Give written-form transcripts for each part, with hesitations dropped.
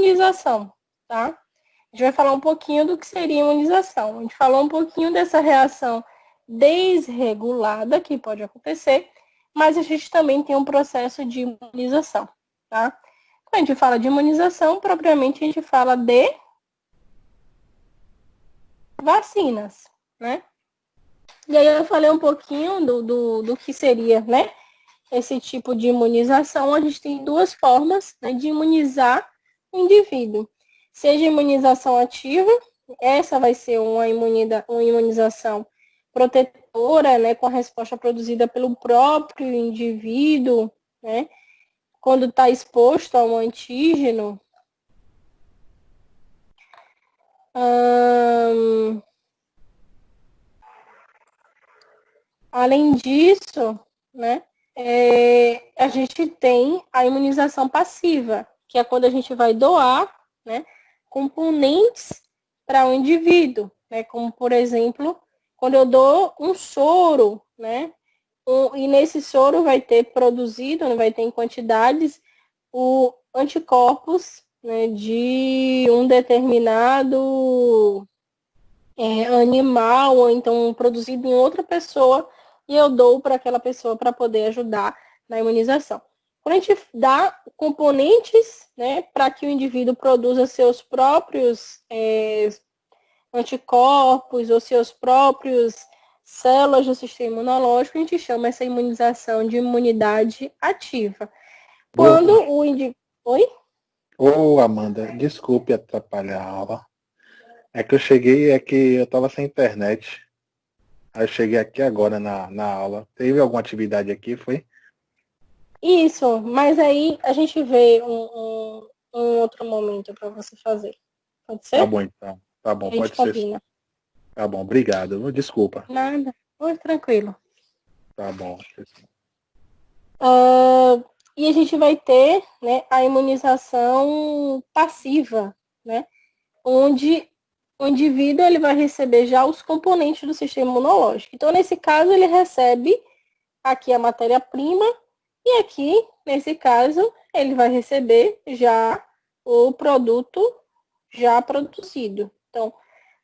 imunização, tá? A gente vai falar um pouquinho do que seria imunização. A gente falou um pouquinho dessa reação desregulada que pode acontecer, mas a gente também tem um processo de imunização, tá? Quando a gente fala de imunização, propriamente a gente fala de vacinas, né? E aí eu falei um pouquinho do que seria, né, esse tipo de imunização. A gente tem duas formas, né, de imunizar o indivíduo. Seja imunização ativa, essa vai ser uma imunização protetora, né, com a resposta produzida pelo próprio indivíduo, né, quando está exposto a um antígeno. Além disso, né, a gente tem a imunização passiva, que é quando a gente vai doar, né, componentes para o indivíduo, né, como, por exemplo, quando eu dou um soro, né, e nesse soro vai ter produzido, vai ter em quantidades, o anticorpos, né, de um determinado animal, ou então produzido em outra pessoa, e eu dou para aquela pessoa para poder ajudar na imunização. Quando a gente dá componentes, né, para que o indivíduo produza seus próprios anticorpos ou seus próprios células do sistema imunológico, a gente chama essa imunização de imunidade ativa. Quando o indivíduo... Oi? Ô, Amanda, desculpe atrapalhar a aula. É que eu cheguei, é que eu estava sem internet. Aí eu cheguei aqui agora na aula. Teve alguma atividade aqui, foi? Isso, mas aí a gente vê um outro momento para você fazer. Pode Tá ser? bom, então. Tá bom, A gente pode ser. combina. Tá bom, obrigado. Desculpa. Nada. Oi, tranquilo. Tá bom. E a gente vai ter, né, a imunização passiva, né? Onde o indivíduo ele vai receber já os componentes do sistema imunológico. Então, nesse caso, ele recebe aqui a matéria-prima e aqui, nesse caso, ele vai receber já o produto já produzido. Então,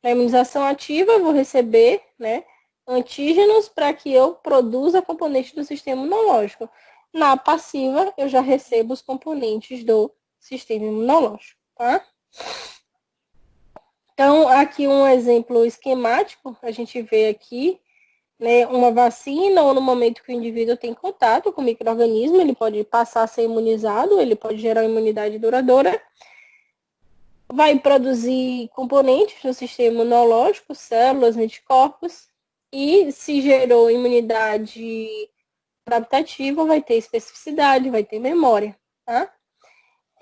na imunização ativa, eu vou receber, né, antígenos para que eu produza componentes do sistema imunológico. Na passiva, eu já recebo os componentes do sistema imunológico, tá? Então, aqui um exemplo esquemático, a gente vê aqui, né, uma vacina, ou no momento que o indivíduo tem contato com o micro-organismo, ele pode passar a ser imunizado, ele pode gerar imunidade duradoura, vai produzir componentes do sistema imunológico, células, anticorpos, e se gerou imunidade adaptativa, vai ter especificidade, vai ter memória, tá?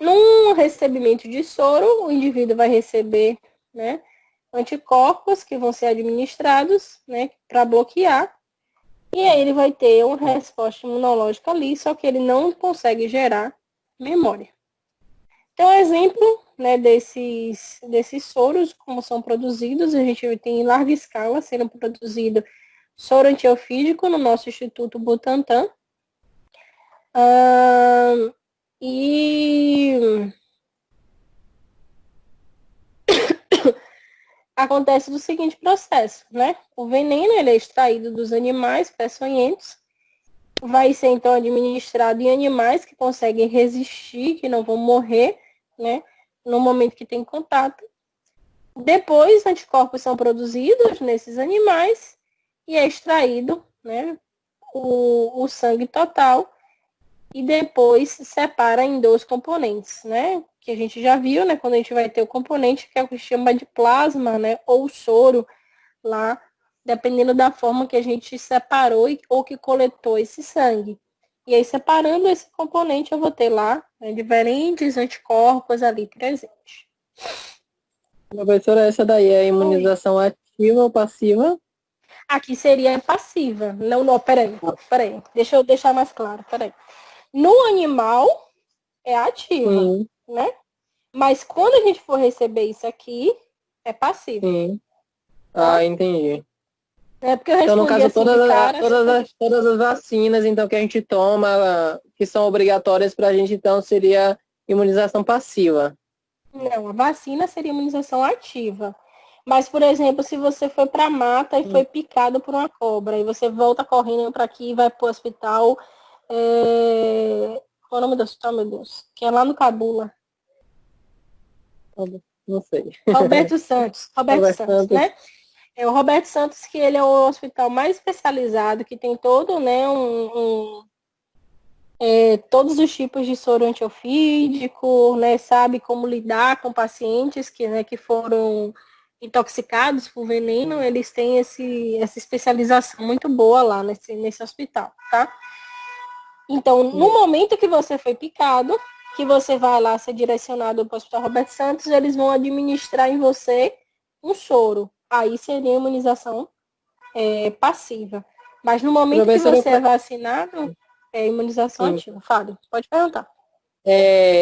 Num recebimento de soro, o indivíduo vai receber, né, anticorpos que vão ser administrados, né, para bloquear, e aí ele vai ter uma resposta imunológica ali, só que ele não consegue gerar memória. Então, exemplo, né, desses soros, como são produzidos, a gente tem em larga escala sendo produzido soro antiofídico no nosso Instituto Butantan. E acontece do seguinte processo, né? O veneno ele é extraído dos animais peçonhentos, vai ser então administrado em animais que conseguem resistir, que não vão morrer, né? No momento que tem contato. Depois, anticorpos são produzidos nesses animais e é extraído, né, o sangue total e depois se separa em dois componentes, né, que a gente já viu, né, quando a gente vai ter o componente que é o que chama de plasma, né, ou soro lá, dependendo da forma que a gente separou ou que coletou esse sangue. E aí, separando esse componente, eu vou ter lá, né, diferentes anticorpos ali presentes. Professora, essa daí é a imunização ativa ou passiva? Aqui seria passiva. Não, peraí. Deixa eu deixar mais claro, peraí. No animal, é ativa, né? Mas quando a gente for receber isso aqui, é passiva. Sim. Tá? Entendi. É porque eu Então, no respondi caso, assim de cara. todas as vacinas então, que a gente toma, que são obrigatórias para a gente, então, seria imunização passiva. Não, a vacina seria imunização ativa. Mas, por exemplo, se você foi para a mata e foi picado por uma cobra, e você volta correndo para aqui e vai para o hospital. Qual é o nome do hospital, meu Deus? Que é lá no Cabula. Não sei. Roberto Santos. Roberto Roberto Santos, Santos. né? É o Roberto Santos, que ele é o hospital mais especializado, que tem todo, né, todos os tipos de soro antiofídico, né, sabe como lidar com pacientes que foram intoxicados por veneno, eles têm essa especialização muito boa lá nesse hospital, tá? Então, no momento que você foi picado, que você vai lá ser direcionado para o Hospital Roberto Santos, eles vão administrar em você um soro. Aí seria a imunização passiva. Mas no momento que Professora, você é vacinado, é imunização sim. ativa. Fábio, pode perguntar.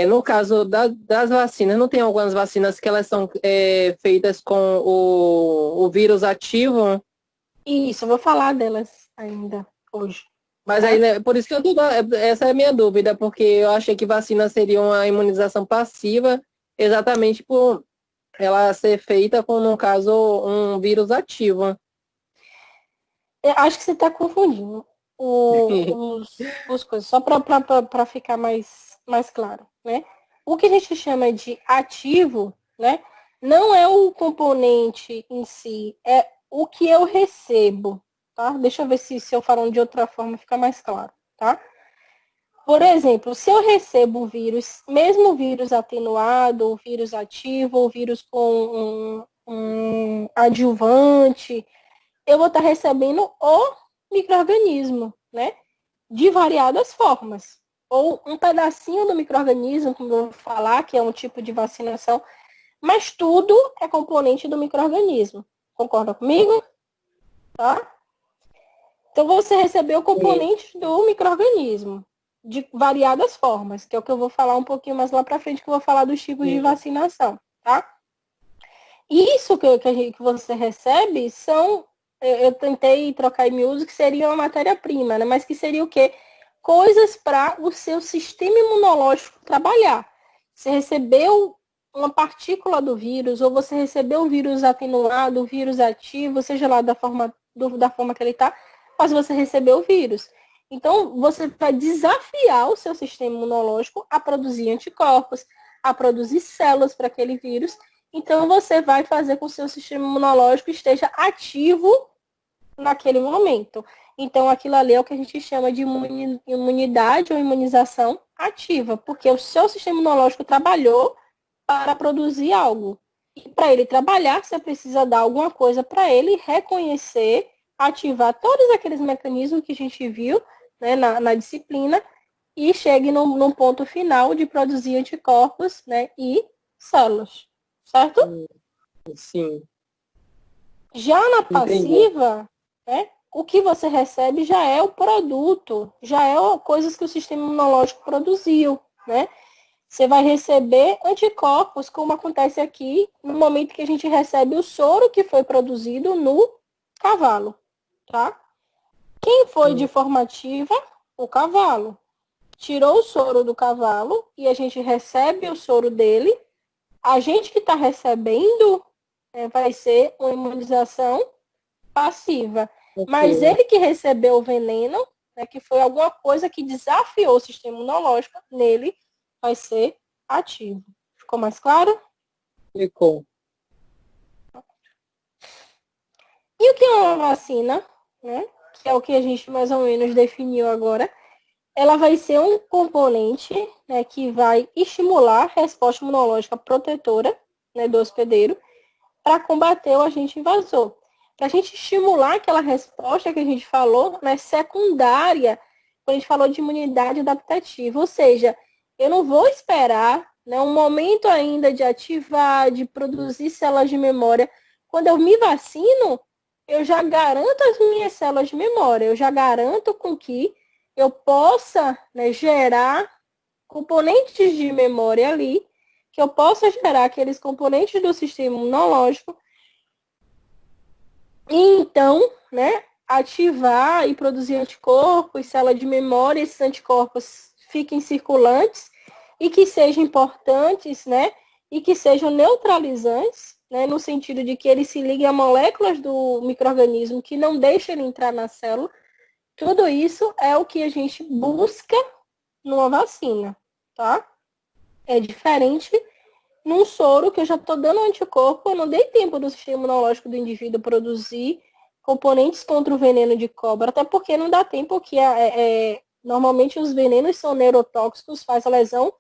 No caso das vacinas, não tem algumas vacinas que elas são feitas com o vírus ativo? Isso, eu vou falar delas ainda hoje. Mas Tá? aí, né, por isso que essa é a minha dúvida, porque eu achei que vacina seria uma imunização passiva, exatamente por ela ser feita com, no caso, um vírus ativo. Eu acho que você está confundindo os coisas, só para ficar mais claro, né? O que a gente chama de ativo, né? Não é o componente em si, é o que eu recebo, tá? Deixa eu ver se eu falando de outra forma fica mais claro, tá? Por exemplo, se eu recebo um vírus, mesmo o vírus atenuado, o vírus ativo, o vírus com um adjuvante, eu vou estar recebendo o micro-organismo, né? De variadas formas. Ou um pedacinho do micro-organismo, como eu vou falar, que é um tipo de vacinação, mas tudo é componente do micro-organismo. Concorda comigo? Tá? Então você recebeu componentes do micro-organismo de variadas formas, que é o que eu vou falar um pouquinho mais lá para frente, que eu vou falar dos tipos de vacinação, tá? Isso que você recebe são, eu tentei trocar em miúdos, que seria uma matéria-prima, né? Mas que seria o quê? Coisas para o seu sistema imunológico trabalhar. Você recebeu uma partícula do vírus, ou você recebeu o vírus atenuado, o vírus ativo, seja lá da forma que ele está, mas você recebeu o vírus. Então, você vai desafiar o seu sistema imunológico a produzir anticorpos, a produzir células para aquele vírus. Então, você vai fazer com que o seu sistema imunológico esteja ativo naquele momento. Então, aquilo ali é o que a gente chama de imunidade ou imunização ativa, porque o seu sistema imunológico trabalhou para produzir algo. E para ele trabalhar, você precisa dar alguma coisa para ele reconhecer, ativar todos aqueles mecanismos que a gente viu, né, na disciplina, e chegue num ponto final de produzir anticorpos, né, e células. Certo? Sim. Já na Entendi. passiva, né, o que você recebe já é o produto, já é coisas que o sistema imunológico produziu, né? Você vai receber anticorpos, como acontece aqui no momento que a gente recebe o soro que foi produzido no cavalo, tá? Quem foi de forma ativa? O cavalo. Tirou o soro do cavalo e a gente recebe o soro dele. A gente que está recebendo vai ser uma imunização passiva. Mas ele que recebeu o veneno, né, que foi alguma coisa que desafiou o sistema imunológico, nele vai ser ativo. Ficou mais claro? Ficou. E o que é uma vacina, né? Que é o que a gente mais ou menos definiu agora. Ela vai ser um componente, né, que vai estimular a resposta imunológica protetora, né, do hospedeiro para combater o agente invasor. Para a gente estimular aquela resposta que a gente falou, né, secundária, quando a gente falou de imunidade adaptativa. Ou seja, eu não vou esperar, né, um momento ainda de ativar, de produzir células de memória. Quando eu me vacino, eu já garanto as minhas células de memória, eu já garanto com que eu possa, né, gerar componentes de memória ali, que eu possa gerar aqueles componentes do sistema imunológico e então, né, ativar e produzir anticorpos, célula de memória, esses anticorpos fiquem circulantes e que sejam importantes, né, e que sejam neutralizantes, né, no sentido de que ele se ligue a moléculas do micro-organismo que não deixam ele entrar na célula. Tudo isso é o que a gente busca numa vacina, tá? É diferente num soro que eu já estou dando anticorpo, eu não dei tempo do sistema imunológico do indivíduo produzir componentes contra o veneno de cobra, até porque não dá tempo que normalmente os venenos são neurotóxicos, faz a lesão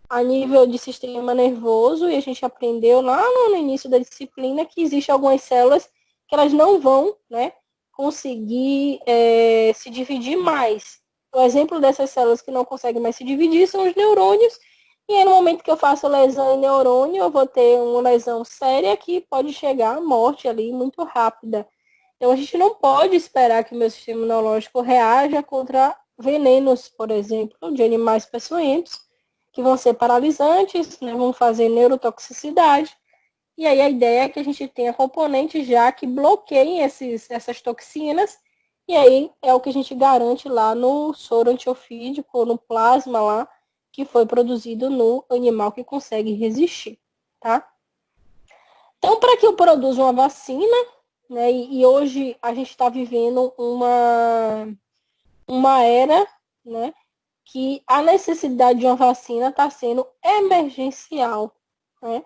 a nível de sistema nervoso, e a gente aprendeu lá no início da disciplina que existem algumas células que elas não vão, né, conseguir se dividir mais. O exemplo dessas células que não conseguem mais se dividir são os neurônios, e aí no momento que eu faço lesão em neurônio, eu vou ter uma lesão séria que pode chegar à morte ali muito rápida. Então a gente não pode esperar que o meu sistema imunológico reaja contra venenos, por exemplo, de animais peçonhentos, que vão ser paralisantes, né, vão fazer neurotoxicidade. E aí a ideia é que a gente tenha componentes já que bloqueiem essas toxinas, e aí é o que a gente garante lá no soro antiofídico, no plasma lá, que foi produzido no animal que consegue resistir, tá? Então, para que eu produza uma vacina, né, e hoje a gente está vivendo uma era, né, que a necessidade de uma vacina está sendo emergencial, né?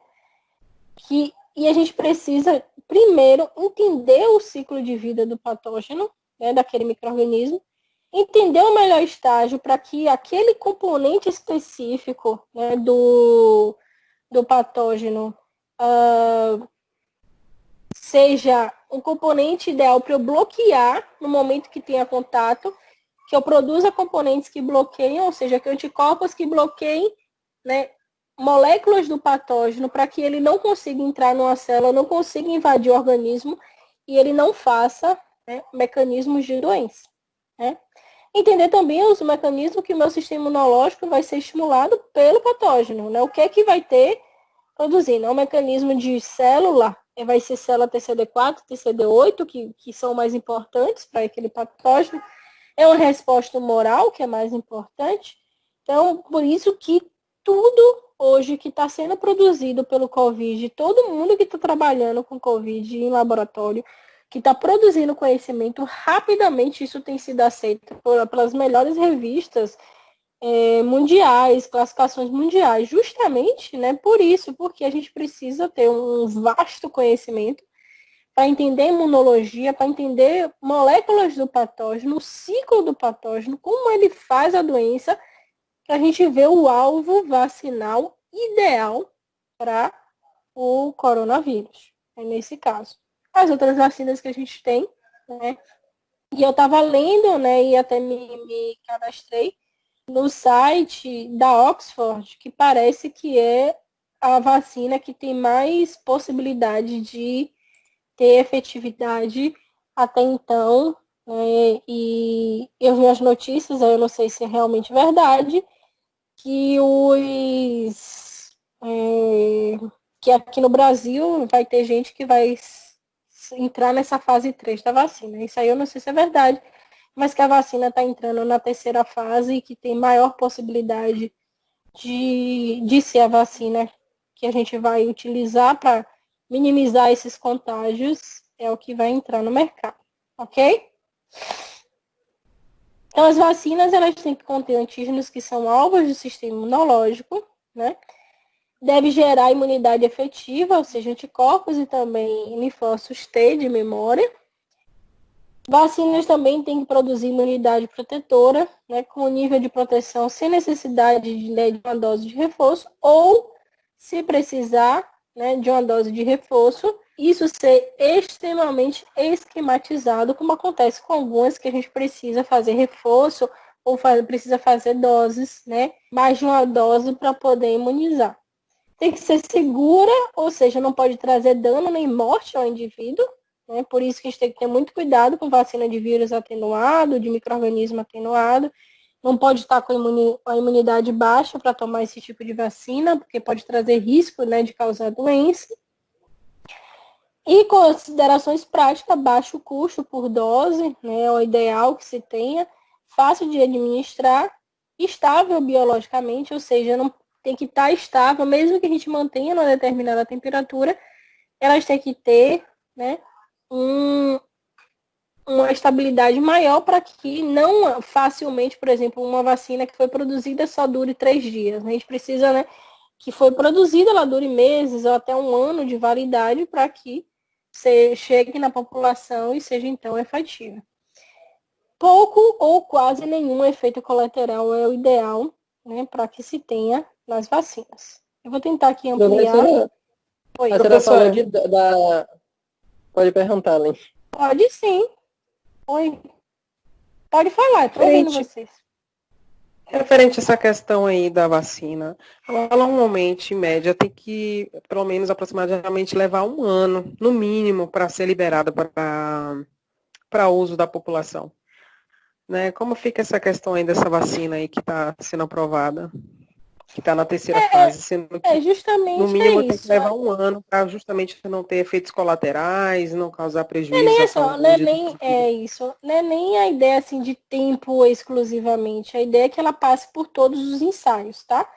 E a gente precisa, primeiro, entender o ciclo de vida do patógeno, né, daquele micro-organismo, entender o melhor estágio para que aquele componente específico, né, do patógeno seja um componente ideal para eu bloquear no momento que tenha contato, que eu produza componentes que bloqueiam, ou seja, que anticorpos que bloqueiem, né, moléculas do patógeno para que ele não consiga entrar numa célula, não consiga invadir o organismo e ele não faça, né, mecanismos de doença, né? Entender também os mecanismos que o meu sistema imunológico vai ser estimulado pelo patógeno, né? O que é que vai ter produzindo? É um mecanismo de célula, vai ser célula TCD4, TCD8, que são mais importantes para aquele patógeno. É uma resposta humoral, que é mais importante. Então, por isso que tudo hoje que está sendo produzido pelo Covid, todo mundo que está trabalhando com Covid em laboratório, que está produzindo conhecimento, rapidamente isso tem sido aceito pelas melhores revistas mundiais, classificações mundiais, justamente, né, por isso, porque a gente precisa ter um vasto conhecimento para entender imunologia, para entender moléculas do patógeno, o ciclo do patógeno, como ele faz a doença, para a gente ver o alvo vacinal ideal para o coronavírus, nesse caso. As outras vacinas que a gente tem, né, e eu estava lendo, né, e até me cadastrei no site da Oxford, que parece que é a vacina que tem mais possibilidade de ter efetividade até então, né? E eu vi as notícias, eu não sei se é realmente verdade, que que aqui no Brasil vai ter gente que vai entrar nessa fase 3 da vacina. Isso aí eu não sei se é verdade, mas que a vacina está entrando na terceira fase e que tem maior possibilidade de ser a vacina que a gente vai utilizar para minimizar esses contágios, é o que vai entrar no mercado, ok? Então, as vacinas, elas têm que conter antígenos que são alvos do sistema imunológico, né? Deve gerar imunidade efetiva, ou seja, anticorpos e também linfócitos T de memória. Vacinas também têm que produzir imunidade protetora, né, com nível de proteção sem necessidade de uma dose de reforço, ou, se precisar, né, de uma dose de reforço, isso ser extremamente esquematizado, como acontece com algumas que a gente precisa fazer reforço ou precisa fazer doses, né, mais de uma dose para poder imunizar. Tem que ser segura, ou seja, não pode trazer dano nem morte ao indivíduo, né? Por isso que a gente tem que ter muito cuidado com vacina de vírus atenuado, de micro-organismo atenuado. Não pode estar com a imunidade baixa para tomar esse tipo de vacina, porque pode trazer risco, né, de causar doença. E considerações práticas, baixo custo por dose, né, é o ideal que se tenha, fácil de administrar, estável biologicamente, ou seja, não tem que estar estável, mesmo que a gente mantenha uma determinada temperatura, elas têm que ter, né, uma estabilidade maior para que não facilmente, por exemplo, uma vacina que foi produzida só dure 3 dias. A gente precisa, né, que foi produzida, ela dure meses ou até um ano de validade para que chegue na população e seja então efetiva. Pouco ou quase nenhum efeito colateral é o ideal, né, para que se tenha nas vacinas. Eu vou tentar aqui ampliar. Oi. A senhora falou Pode perguntar, Lin. Pode sim. Oi. Pode falar, estou ouvindo vocês. Referente a essa questão aí da vacina, ela normalmente, em média, tem que, pelo menos, aproximadamente levar um ano, no mínimo, para ser liberada para uso da população. Né? Como fica essa questão aí dessa vacina aí que está sendo aprovada? Que está na terceira fase, sendo que, justamente no mínimo, isso. tem que levar um ano para justamente não ter efeitos colaterais, não causar prejuízo Não é nem à saúde. Não é nem a ideia assim de tempo exclusivamente. A ideia é que ela passe por todos os ensaios, tá?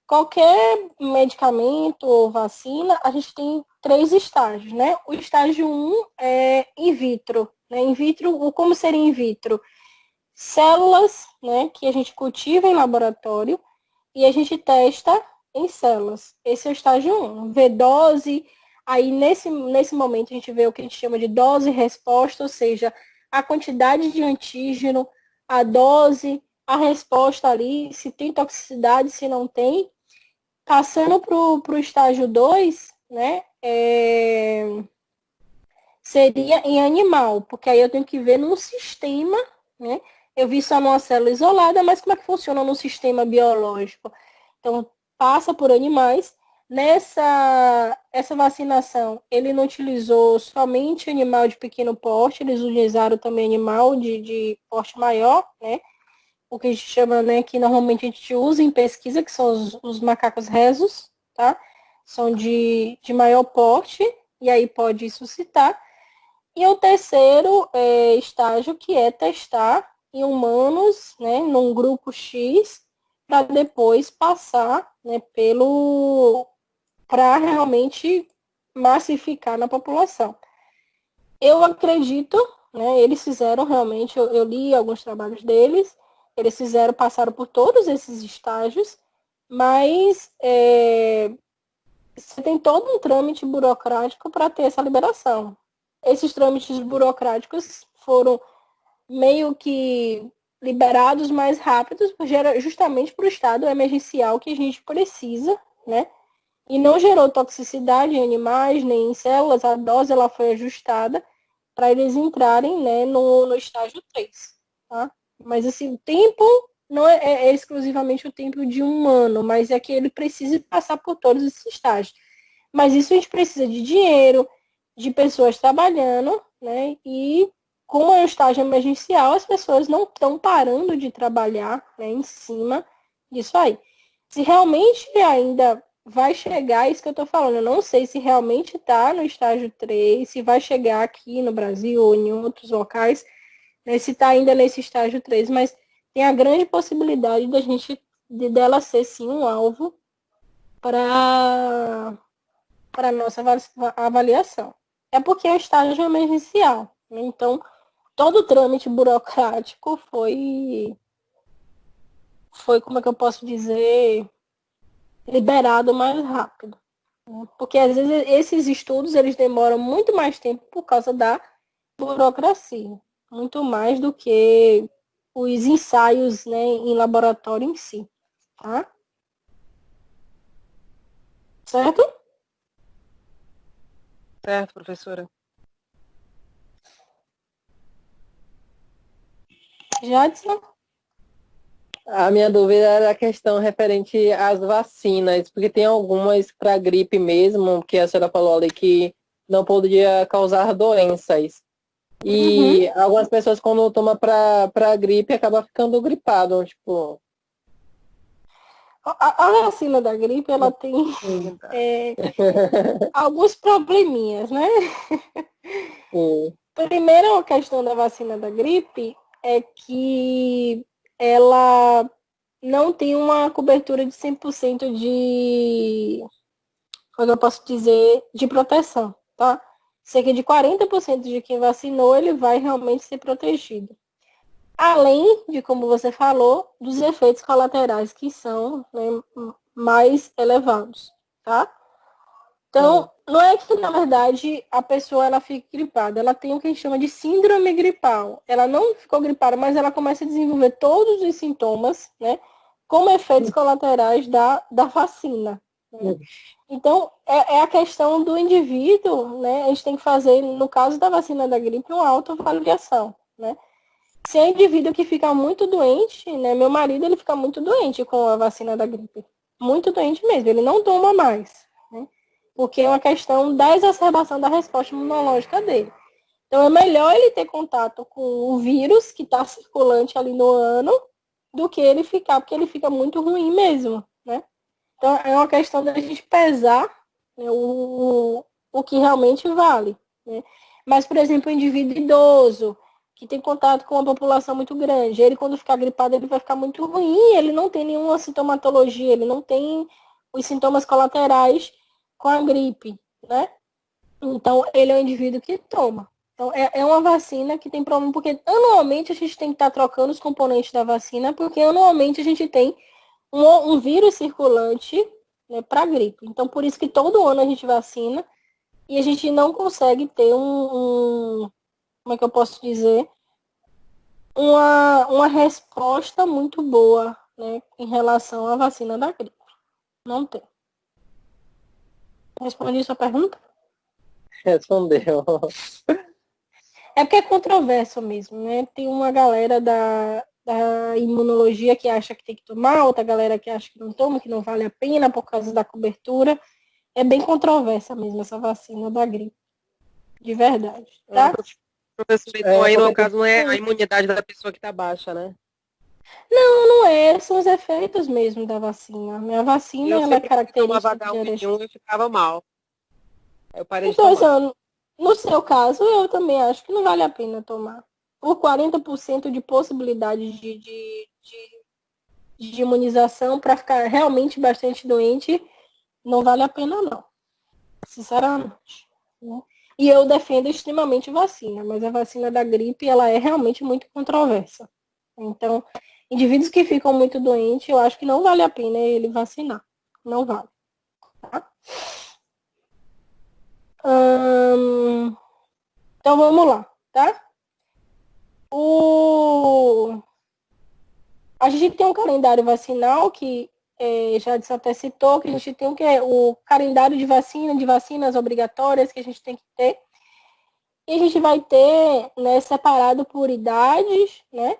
Qualquer medicamento ou vacina, a gente tem 3 estágios, né? O estágio 1 é in vitro. Né? In vitro, como seria in vitro? Células, né, que a gente cultiva em laboratório e a gente testa em células. Esse é o estágio 1. Vê dose, aí nesse momento a gente vê o que a gente chama de dose-resposta, ou seja, a quantidade de antígeno, a dose, a resposta ali, se tem toxicidade, se não tem. Passando para o estágio 2, né, seria em animal, porque aí eu tenho que ver num sistema, né? Eu vi só numa célula isolada, mas como é que funciona no sistema biológico? Então, passa por animais. Essa vacinação, ele não utilizou somente animal de pequeno porte, eles utilizaram também animal de porte maior, né? O que a gente chama, né, que normalmente a gente usa em pesquisa, que são os macacos rhesus, tá? São de maior porte, e aí pode suscitar. E o terceiro estágio, que é testar em humanos, né, num grupo X, para depois passar, né, para realmente massificar na população. Eu acredito, né, eles fizeram realmente, eu li alguns trabalhos deles, eles passaram por todos esses estágios, mas você tem todo um trâmite burocrático para ter essa liberação. Esses trâmites burocráticos foram meio que liberados mais rápidos, justamente para o estado emergencial que a gente precisa, né? E não gerou toxicidade em animais, nem em células, a dose ela foi ajustada para eles entrarem, né, no estágio 3, tá? Mas assim, o tempo não é exclusivamente o tempo de um ano, mas é que ele precisa passar por todos esses estágios. Mas isso a gente precisa de dinheiro, de pessoas trabalhando, né? E como é um estágio emergencial, as pessoas não estão parando de trabalhar, né, em cima disso aí. Se realmente ainda vai chegar, isso que eu estou falando, eu não sei se realmente está no estágio 3, se vai chegar aqui no Brasil ou em outros locais, né, se está ainda nesse estágio 3, mas tem a grande possibilidade dela ser sim um alvo para a nossa avaliação. É porque é o estágio emergencial. Né? Então, todo o trâmite burocrático foi, como é que eu posso dizer, liberado mais rápido. Né? Porque, às vezes, esses estudos eles demoram muito mais tempo por causa da burocracia. Muito mais do que os ensaios, né, em laboratório em si. Tá? Certo? Certo, professora. Jadson? A minha dúvida era a questão referente às vacinas, porque tem algumas para gripe mesmo, que a senhora falou ali que não podia causar doenças. E algumas pessoas, quando tomam para gripe, acabam ficando gripado, tipo... A vacina da gripe, ela tem alguns probleminhas, né? Primeiro, a questão da vacina da gripe é que ela não tem uma cobertura de 100% de, como eu posso dizer, de proteção, tá? Cerca de 40% de quem vacinou, ele vai realmente ser protegido. Além de, como você falou, dos efeitos colaterais que são, né, mais elevados, tá? Então, não é que, na verdade, a pessoa ela fique gripada. Ela tem o que a gente chama de síndrome gripal. Ela não ficou gripada, mas ela começa a desenvolver todos os sintomas, né? Como efeitos colaterais da vacina. Né? Então, é a questão do indivíduo, né? A gente tem que fazer, no caso da vacina da gripe, uma autoavaliação, né? Se é um indivíduo que fica muito doente, né? Meu marido, ele fica muito doente com a vacina da gripe. Muito doente mesmo. Ele não toma mais, né? Porque é uma questão da exacerbação da resposta imunológica dele. Então, é melhor ele ter contato com o vírus que está circulante ali no ano do que ele ficar, porque ele fica muito ruim mesmo, né? Então, é uma questão da gente pesar, né, o que realmente vale, né? Mas, por exemplo, o indivíduo idoso, que tem contato com uma população muito grande, ele quando ficar gripado, ele vai ficar muito ruim, ele não tem nenhuma sintomatologia, ele não tem os sintomas colaterais com a gripe, né? Então, ele é um indivíduo que toma. Então, é uma vacina que tem problema, porque anualmente a gente tem que estar trocando os componentes da vacina, porque anualmente a gente tem um vírus circulante, né, para gripe. Então, por isso que todo ano a gente vacina e a gente não consegue ter como é que eu posso dizer? Uma resposta muito boa, né, em relação à vacina da gripe. Não tem. Respondi sua pergunta? Respondeu. É porque é controverso mesmo, né? Tem uma galera da imunologia que acha que tem que tomar, outra galera que acha que não toma, que não vale a pena por causa da cobertura. É bem controversa mesmo essa vacina da gripe. De verdade, tá? Professor, então aí no caso não é a imunidade da pessoa que está baixa, né? Não é, são os efeitos mesmo da vacina. Minha vacina, ela é característica de eu ficava mal. Aí eu parei então, de tomar. assim, no seu caso, eu também acho que não vale a pena tomar. Por 40% de possibilidade de imunização para ficar realmente bastante doente, não vale a pena, não. Sinceramente. Né? E eu defendo extremamente vacina, mas a vacina da gripe, ela é realmente muito controversa. Então, indivíduos que ficam muito doentes, eu acho que não vale a pena ele vacinar. Não vale. Tá? Então, vamos lá, tá? A gente tem um calendário vacinal que já até citou, que a gente tem o calendário de vacinas obrigatórias que a gente tem que ter. E a gente vai ter, né, separado por idades, né?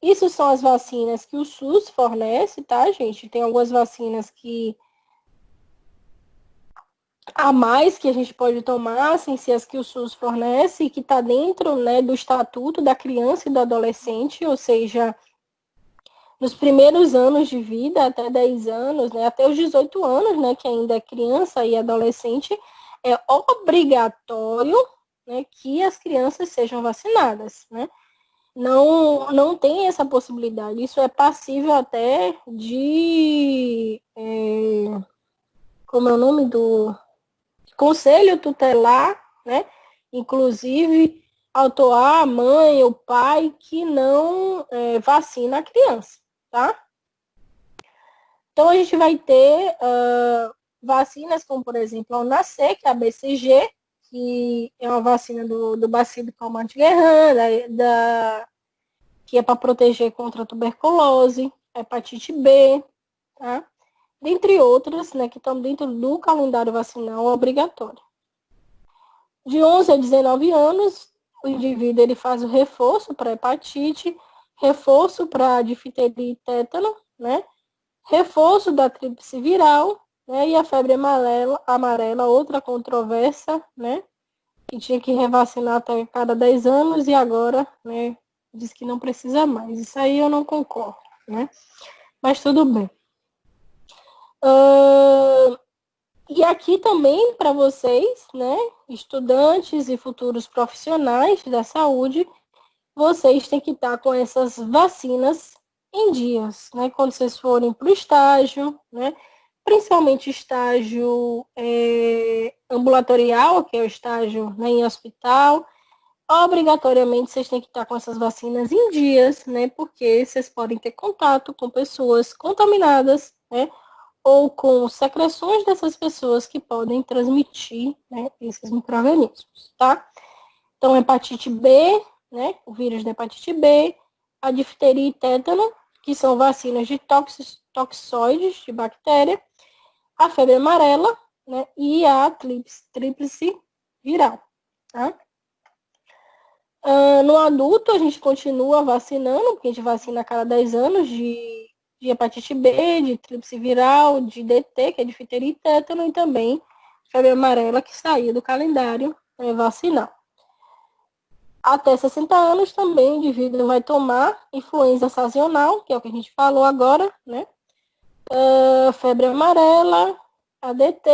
Isso são as vacinas que o SUS fornece, tá, gente? Tem algumas vacinas que a mais que a gente pode tomar, sem ser as que o SUS fornece, e que está dentro, né, do estatuto da criança e do adolescente, ou seja, nos primeiros anos de vida, até 10 anos, né, até os 18 anos, né, que ainda é criança e adolescente, é obrigatório, né, que as crianças sejam vacinadas, né? Não tem essa possibilidade. Isso é passível até de... como é o nome do... Conselho tutelar, né? Inclusive, autuar a mãe ou pai que não vacina a criança, tá? Então, a gente vai ter vacinas como, por exemplo, a Unacê, que é a BCG, que é uma vacina do bacilo calmante guerrana, que é para proteger contra a tuberculose, hepatite B, tá? Dentre outras, né, que estão dentro do calendário vacinal obrigatório. De 11 a 19 anos, o indivíduo ele faz o reforço para hepatite, reforço para difteria e tétano, né? Reforço da tríplice viral, né? E a febre amarela, outra controvérsia, né? Que tinha que revacinar até cada 10 anos e agora, né, diz que não precisa mais. Isso aí eu não concordo, né? Mas tudo bem. E aqui também para vocês, né, estudantes e futuros profissionais da saúde, vocês têm que estar com essas vacinas em dias, né? Quando vocês forem para o estágio, né? Principalmente estágio ambulatorial, que é o estágio, né, em hospital, obrigatoriamente vocês têm que estar com essas vacinas em dias, né? Porque vocês podem ter contato com pessoas contaminadas, né? Ou com secreções dessas pessoas que podem transmitir, né, esses micro-organismos, tá? Então, hepatite B, né? O vírus da hepatite B, a difteria e tétano, que são vacinas de toxoides de bactéria, a febre amarela, né? E a tríplice viral, tá? No adulto, a gente continua vacinando, porque a gente vacina a cada 10 anos de hepatite B, de tríplice viral, de DT, que é difteria e tétano, e também febre amarela, que saiu do calendário vacinal. Até 60 anos também o indivíduo vai tomar influenza sazonal, que é o que a gente falou agora, né? Febre amarela, ADT,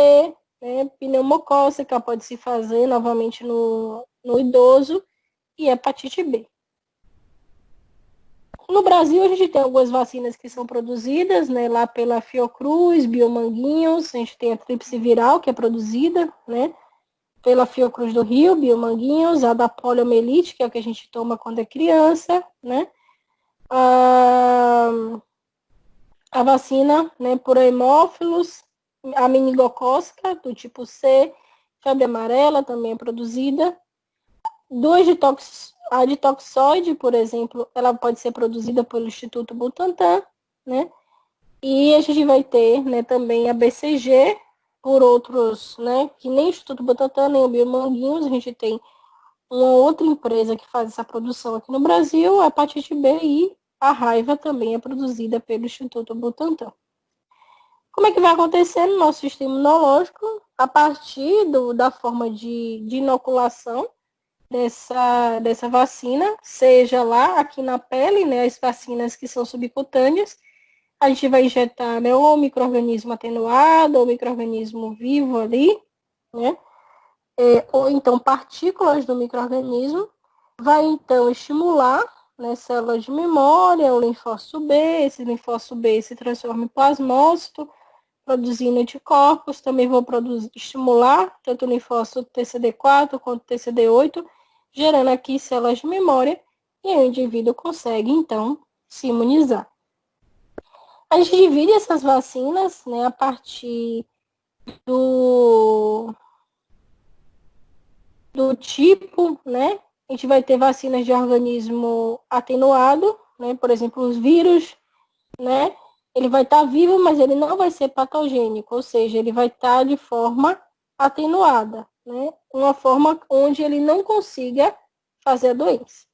né? Pneumocócica pode se fazer novamente no idoso, e hepatite B. No Brasil, a gente tem algumas vacinas que são produzidas, né, lá pela Fiocruz, Biomanguinhos, a gente tem a tríplice viral, que é produzida, né, pela Fiocruz do Rio, Biomanguinhos, a da poliomielite, que é o que a gente toma quando é criança, né, a vacina, né, por hemófilos, a meningocócica, do tipo C, febre amarela também é produzida. A de toxoide, por exemplo, ela pode ser produzida pelo Instituto Butantan, né? E a gente vai ter, né, também a BCG, por outros, né, que nem o Instituto Butantan, nem o Biomanguinhos, a gente tem uma outra empresa que faz essa produção aqui no Brasil, a hepatite B, e a raiva também é produzida pelo Instituto Butantan. Como é que vai acontecer no nosso sistema imunológico? A partir da forma de inoculação dessa vacina, seja lá aqui na pele, né, as vacinas que são subcutâneas, a gente vai injetar, né, ou micro-organismo atenuado, ou micro-organismo vivo ali, né, ou então partículas do micro-organismo, vai então estimular, né, células de memória, o linfócito B, esse linfócito B se transforma em plasmócito, produzindo anticorpos, também vou estimular tanto o linfócito TCD4 quanto o TCD8, gerando aqui células de memória, e aí o indivíduo consegue, então, se imunizar. A gente divide essas vacinas, né, a partir do tipo, né? A gente vai ter vacinas de organismo atenuado, né? Por exemplo, os vírus, né? Ele vai estar vivo, mas ele não vai ser patogênico, ou seja, ele vai estar de forma atenuada, né? Uma forma onde ele não consiga fazer a doença.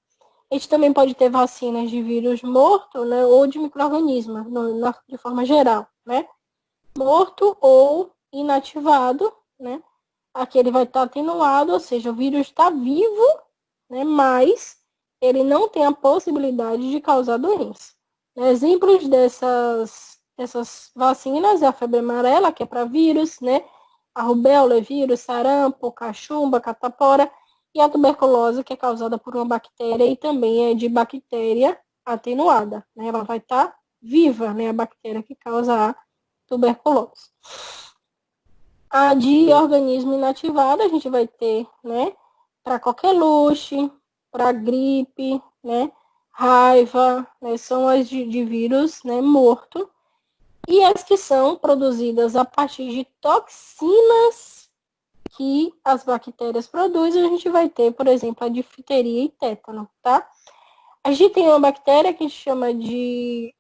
A gente também pode ter vacinas de vírus morto, né? Ou de micro-organismo, de forma geral, né? Morto ou inativado, né? Aqui ele vai estar atenuado, ou seja, o vírus está vivo, né? Mas ele não tem a possibilidade de causar doença. Exemplos dessas vacinas é a febre amarela, que é para vírus, né? A rubéola é vírus, sarampo, cachumba, catapora, e a tuberculose, que é causada por uma bactéria e também é de bactéria atenuada, né? Ela vai estar viva, né? A bactéria que causa a tuberculose. A de organismo inativado, a gente vai ter, né? Para qualquer luxe, para gripe, né? Raiva, né, são as de vírus, né, morto, e as que são produzidas a partir de toxinas que as bactérias produzem, a gente vai ter, por exemplo, a difteria e tétano, tá? A gente tem uma bactéria que a gente chama de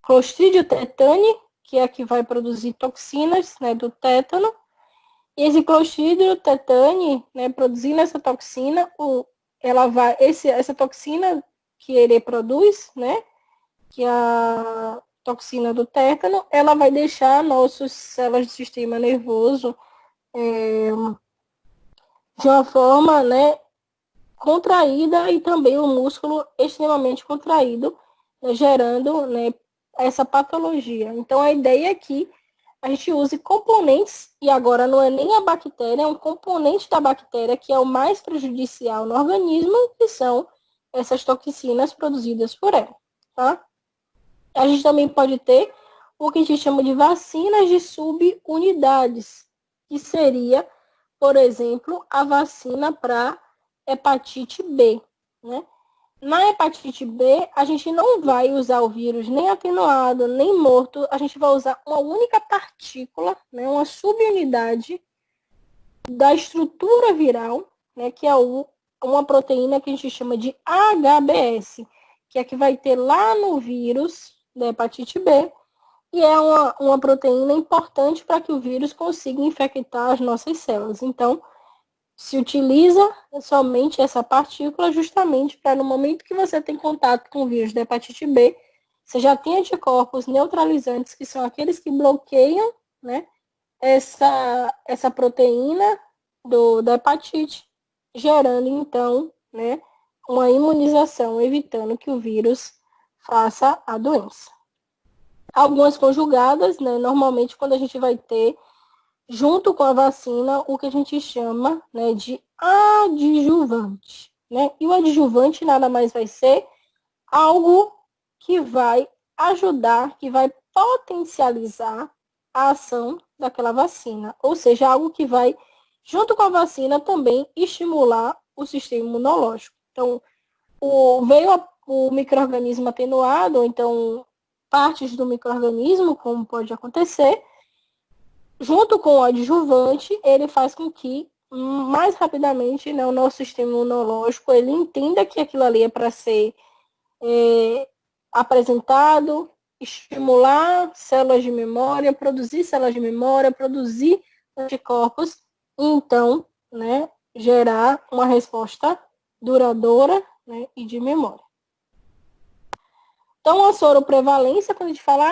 Clostridium tetani, que é a que vai produzir toxinas, né, do tétano, e esse Clostridium tetani, né, produzindo essa toxina, essa toxina que ele produz, né, que é a toxina do tétano, ela vai deixar nossas células do sistema nervoso de uma forma, né, contraída, e também o músculo extremamente contraído, né, gerando, né, essa patologia. Então, a ideia é que a gente use componentes, e agora não é nem a bactéria, é um componente da bactéria que é o mais prejudicial no organismo, que são essas toxinas produzidas por ela, tá? A gente também pode ter o que a gente chama de vacinas de subunidades, que seria, por exemplo, a vacina para hepatite B, né? Na hepatite B, a gente não vai usar o vírus nem atenuado, nem morto, a gente vai usar uma única partícula, né, uma subunidade da estrutura viral, né, que é uma proteína que a gente chama de HBS, que é que vai ter lá no vírus da hepatite B, e é uma proteína importante para que o vírus consiga infectar as nossas células. Então, se utiliza somente essa partícula justamente para no momento que você tem contato com o vírus da hepatite B, você já tem anticorpos neutralizantes, que são aqueles que bloqueiam, né, essa proteína da hepatite, gerando então, né, uma imunização, evitando que o vírus faça a doença. Algumas conjugadas, né, normalmente quando a gente vai ter junto com a vacina, o que a gente chama, né, de adjuvante, né? E o adjuvante nada mais vai ser algo que vai ajudar, que vai potencializar a ação daquela vacina, ou seja, algo que vai, junto com a vacina, também estimular o sistema imunológico. Então, veio o micro-organismo atenuado, ou então partes do micro-organismo, como pode acontecer, junto com o adjuvante, ele faz com que mais rapidamente, né, o nosso sistema imunológico ele entenda que aquilo ali é para ser apresentado, estimular células de memória, produzir anticorpos, e então, né, gerar uma resposta duradoura, né, e de memória. Então, a soroprevalência, quando a gente fala,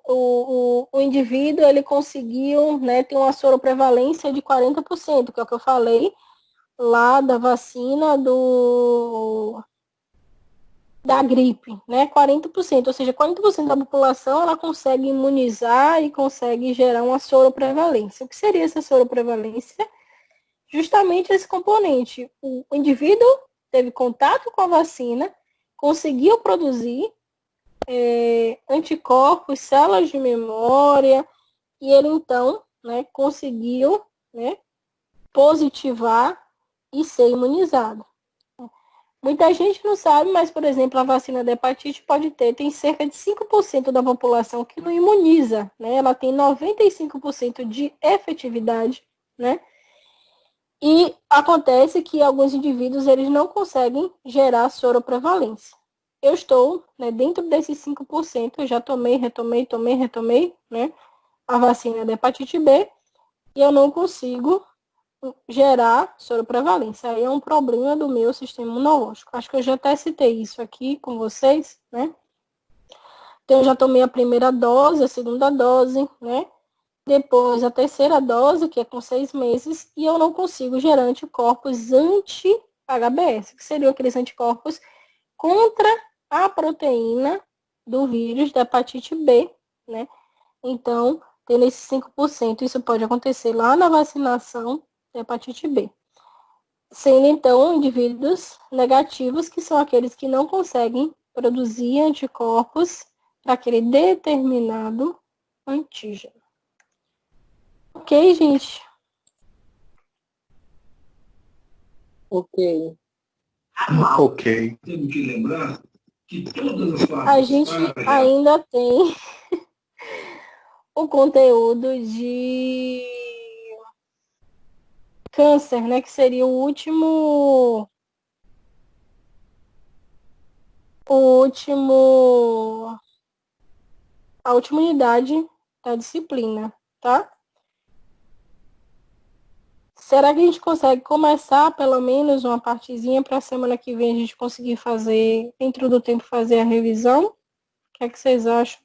o indivíduo ele conseguiu, né, ter uma soroprevalência de 40%, que é o que eu falei lá da vacina da gripe, né, 40%, ou seja, 40% da população ela consegue imunizar e consegue gerar uma soroprevalência. O que seria essa soroprevalência? Justamente esse componente. O indivíduo teve contato com a vacina, conseguiu produzir anticorpos, células de memória, e ele então, né, conseguiu, né, positivar e ser imunizado. Muita gente não sabe, mas, por exemplo, a vacina da hepatite tem cerca de 5% da população que não imuniza, né? Ela tem 95% de efetividade, né? E acontece que alguns indivíduos eles não conseguem gerar soroprevalência. Eu estou, né, dentro desses 5%, eu já retomei, né, a vacina da hepatite B, e eu não consigo gerar soroprevalência. Aí é um problema do meu sistema imunológico. Acho que eu já até citei isso aqui com vocês, né? Então, eu já tomei a primeira dose, a segunda dose, né? Depois a terceira dose, que é com 6 meses, e eu não consigo gerar anticorpos anti-HBS, que seriam aqueles anticorpos contra a proteína do vírus da hepatite B, né? Então, tendo esses 5%, isso pode acontecer lá na vacinação da hepatite B. Sendo, então, indivíduos negativos, que são aqueles que não conseguem produzir anticorpos para aquele determinado antígeno. Ok, gente? Ok. Ok. Temos que lembrar que todas as A gente ainda tem o conteúdo de câncer, né? Que seria a última unidade da disciplina, tá? Será que a gente consegue começar pelo menos uma partezinha para a semana que vem a gente conseguir fazer, dentro do tempo, fazer a revisão? O que é que vocês acham?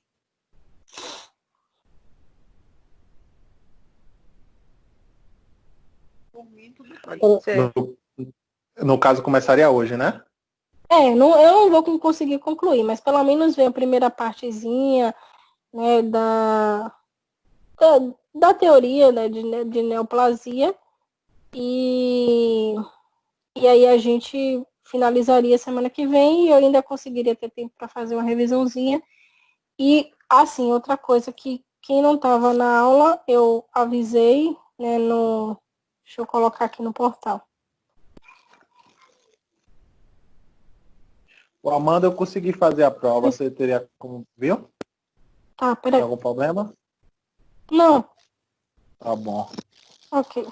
No caso, começaria hoje, né? Eu não vou conseguir concluir, mas pelo menos ver a primeira partezinha, né, da teoria, né, de neoplasia, e aí a gente finalizaria semana que vem e eu ainda conseguiria ter tempo para fazer uma revisãozinha. E, assim, outra coisa que quem não estava na aula, eu avisei, né, deixa eu colocar aqui no portal. O Amanda, eu consegui fazer a prova, você teria como, viu? Tá, Tem peraí. algum problema? Não, Tá bom. ok.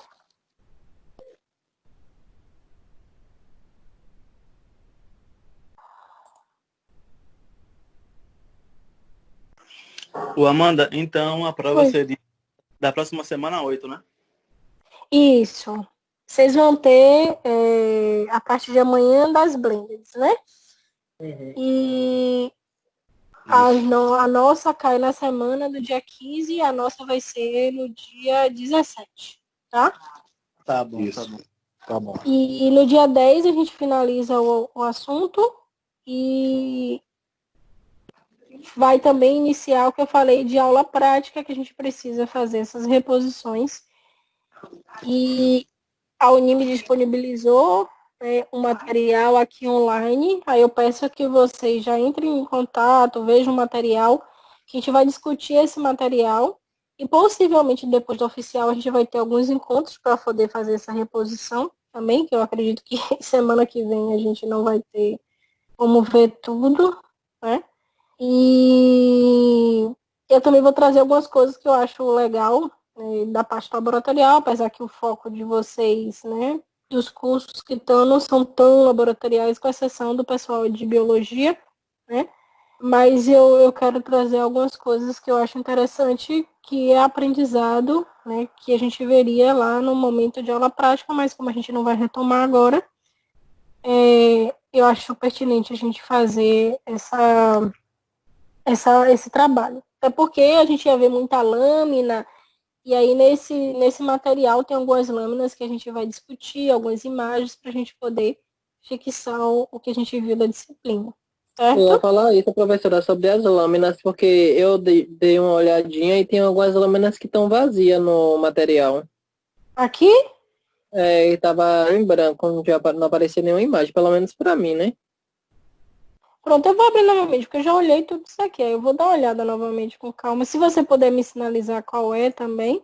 Ô, Amanda, então a prova Oi. seria da próxima semana 8, né? Isso. Vocês vão ter a partir de amanhã das blendeds, né? E a nossa cai na semana do dia 15 e a nossa vai ser no dia 17, tá? Tá bom, Isso. tá bom. Tá bom. E no dia 10 a gente finaliza o assunto e vai também iniciar o que eu falei de aula prática, que a gente precisa fazer essas reposições. E a Unime disponibilizou um material aqui online. Aí eu peço que vocês já entrem em contato, vejam o material, que a gente vai discutir esse material. E possivelmente depois do oficial a gente vai ter alguns encontros para poder fazer essa reposição também, que eu acredito que semana que vem a gente não vai ter como ver tudo, né? E eu também vou trazer algumas coisas que eu acho legal, né, da parte laboratorial, apesar que o foco de vocês, né, dos cursos que estão não são tão laboratoriais, com exceção do pessoal de biologia, né? Mas eu quero trazer algumas coisas que eu acho interessante, que é aprendizado, né, que a gente veria lá no momento de aula prática, mas como a gente não vai retomar agora, eu acho pertinente a gente fazer esse trabalho. É porque a gente ia ver muita lâmina, e aí nesse material tem algumas lâminas que a gente vai discutir, algumas imagens para a gente poder fixar o que a gente viu da disciplina. Eu ia Certo? falar isso, professora, sobre as lâminas, porque eu dei uma olhadinha e tem algumas lâminas que estão vazias no material. Aqui, E tava em branco, não aparecia nenhuma imagem, pelo menos para mim, né? pronto, eu vou abrir novamente, porque eu já olhei tudo isso aqui. Aí eu vou dar uma olhada novamente com calma. Se você puder me sinalizar qual é também,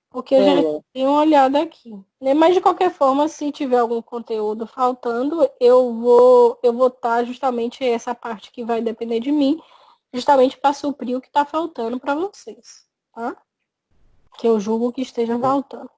porque eu Tá já bom. dei uma olhada aqui. Né? Mas de qualquer forma, se tiver algum conteúdo faltando, eu vou estar justamente essa parte que vai depender de mim, justamente para suprir o que está faltando para vocês, tá? Que eu julgo que esteja faltando.